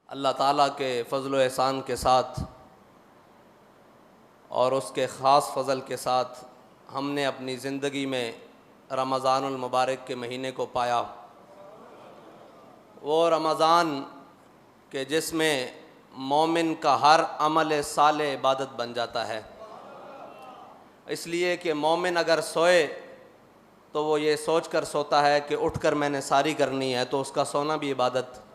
अल्लाह ताला के फ़ज़ल व एहसान के साथ और उसके ख़ास फ़ज़ल के साथ हमने अपनी ज़िंदगी में रमज़ानुल मुबारक के महीने को पाया। वो रमज़ान के जिसमें मोमिन का हर अमल साले इबादत बन जाता है, इसलिए कि मोमिन अगर सोए तो वो ये सोच कर सोता है कि उठकर मैंने सारी करनी है, तो उसका सोना भी इबादत।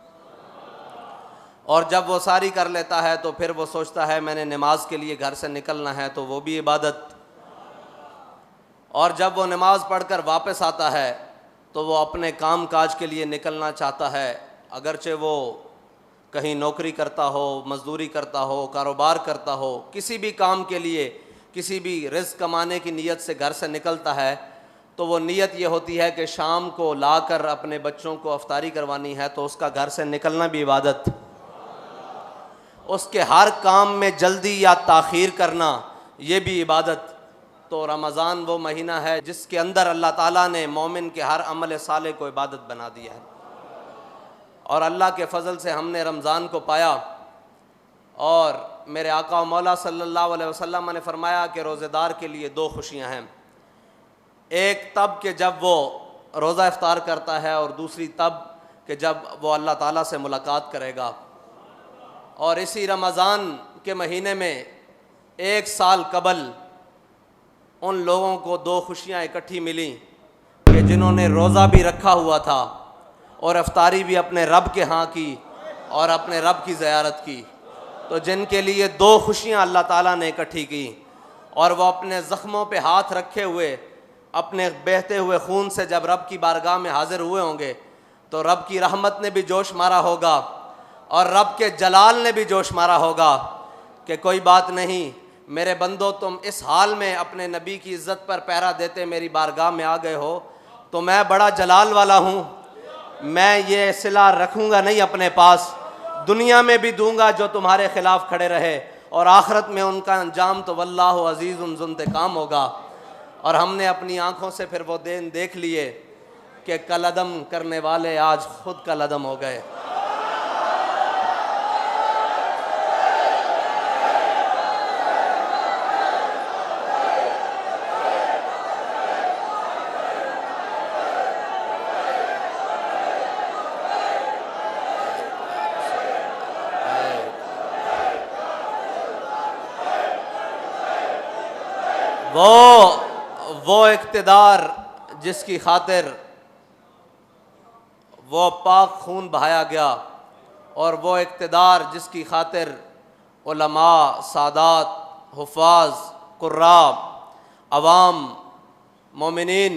और जब वो सारी कर लेता है तो फिर वो सोचता है मैंने नमाज के लिए घर से निकलना है, तो वो भी इबादत। और जब वो नमाज पढ़कर वापस आता है तो वो अपने काम काज के लिए निकलना चाहता है, अगरचे वो कहीं नौकरी करता हो, मजदूरी करता हो, कारोबार करता हो, किसी भी काम के लिए, किसी भी रिज़्क़ कमाने की नीयत से घर से निकलता है, तो वो नीयत ये होती है कि शाम को लाकर अपने बच्चों को अफ्तारी करवानी है, तो उसका घर से निकलना भी इबादत। उसके हर काम में जल्दी या ताख़ीर करना ये भी इबादत। तो रमज़ान वो महीना है जिसके अंदर अल्लाह ताला ने मोमिन के हर अमल साले को इबादत बना दिया है। और अल्लाह के फ़ज़ल से हमने रमज़ान को पाया। और मेरे आका व मौला सल्लल्लाहु अलैहि वसल्लम ने फरमाया कि रोज़ेदार के लिए दो खुशियाँ हैं, एक तब कि जब वो रोज़ा इफ्तार करता है, और दूसरी तब कि जब वो अल्लाह ताला से मुलाकात करेगा। और इसी रमज़ान के महीने में एक साल कबल उन लोगों को दो खुशियाँ इकट्ठी मिली कि जिन्होंने रोज़ा भी रखा हुआ था और इफ्तारी भी अपने रब के यहाँ की और अपने रब की ज़ियारत की। तो जिनके लिए दो खुशियाँ अल्लाह ताला ने इकट्ठी की, और वह अपने ज़ख्मों पे हाथ रखे हुए अपने बहते हुए खून से जब रब की बारगाह में हाज़िर हुए होंगे, तो रब की रहमत ने भी जोश मारा होगा और रब के जलाल ने भी जोश मारा होगा कि कोई बात नहीं मेरे बंदो, तुम इस हाल में अपने नबी की इज़्ज़त पर पहरा देते मेरी बारगाह में आ गए हो, तो मैं बड़ा जलाल वाला हूँ, मैं ये सिला रखूँगा नहीं अपने पास, दुनिया में भी दूंगा जो तुम्हारे ख़िलाफ़ खड़े रहे, और आखिरत में उनका अंजाम तो वल्लाहु अज़ीज़ुन ज़ुंतिक़ाम होगा। और हमने अपनी आँखों से फिर वो दिन देख लिए कि कलअदम करने वाले आज खुद कलअदम हो गए। वो इक़्तिदार जिसकी खातिर वो पाक खून बहाया गया, और वो इक़्तिदार जिसकी खातिर उलमा, सादात, हुफ़ाज़, कुर्रा, अवाम, मोमिनीन,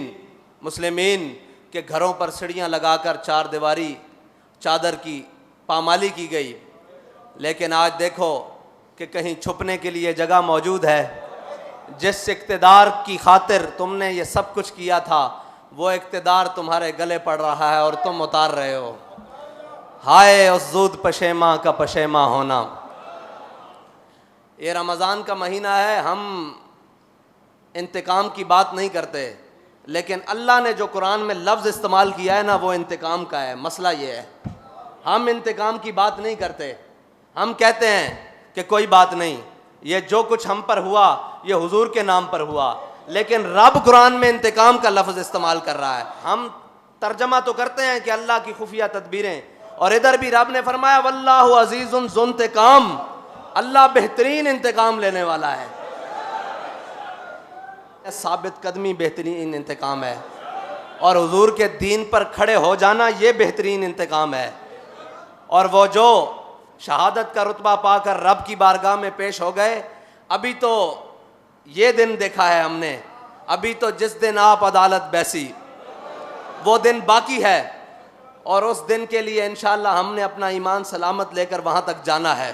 मुस्लिमीन के घरों पर सीढ़ियाँ लगाकर चार दीवारी चादर की पामाली की गई। लेकिन आज देखो कि कहीं छुपने के लिए जगह मौजूद है। जिस इक़्तिदार की खातिर तुमने ये सब कुछ किया था, वो इक़्तिदार तुम्हारे गले पड़ रहा है और तुम उतार रहे हो। हाय उस ज़ूद पशेमा का पशेमा होना। ये रमज़ान का महीना है, हम इंतकाम की बात नहीं करते, लेकिन अल्लाह ने जो कुरान में लफ्ज़ इस्तेमाल किया है ना, वो इंतकाम का है। मसला ये है, हम इंतकाम की बात नहीं करते। हम कहते हैं कि कोई बात नहीं, ये जो कुछ हम पर हुआ ये हुजूर के नाम पर हुआ, लेकिन रब कुरान में इंतकाम का लफ्ज़ इस्तेमाल कर रहा है। हम तर्जमा तो करते हैं कि अल्लाह की खुफिया तदबीरें, और इधर भी रब ने फरमाया वल्लाहु अज़ीज़ुन ज़ुंतिक़ाम, अल्लाह बेहतरीन इंतकाम लेने वाला है। साबित कदमी बेहतरीन इंतकाम है, और हुजूर के दीन पर खड़े हो जाना ये बेहतरीन इंतकाम है। और वो जो शहादत का रुतबा पाकर रब की बारगाह में पेश हो गए, अभी तो ये दिन देखा है हमने, अभी तो जिस दिन आप अदालत बैसी वो दिन बाकी है, और उस दिन के लिए इंशाअल्लाह हमने अपना ईमान सलामत लेकर वहाँ तक जाना है।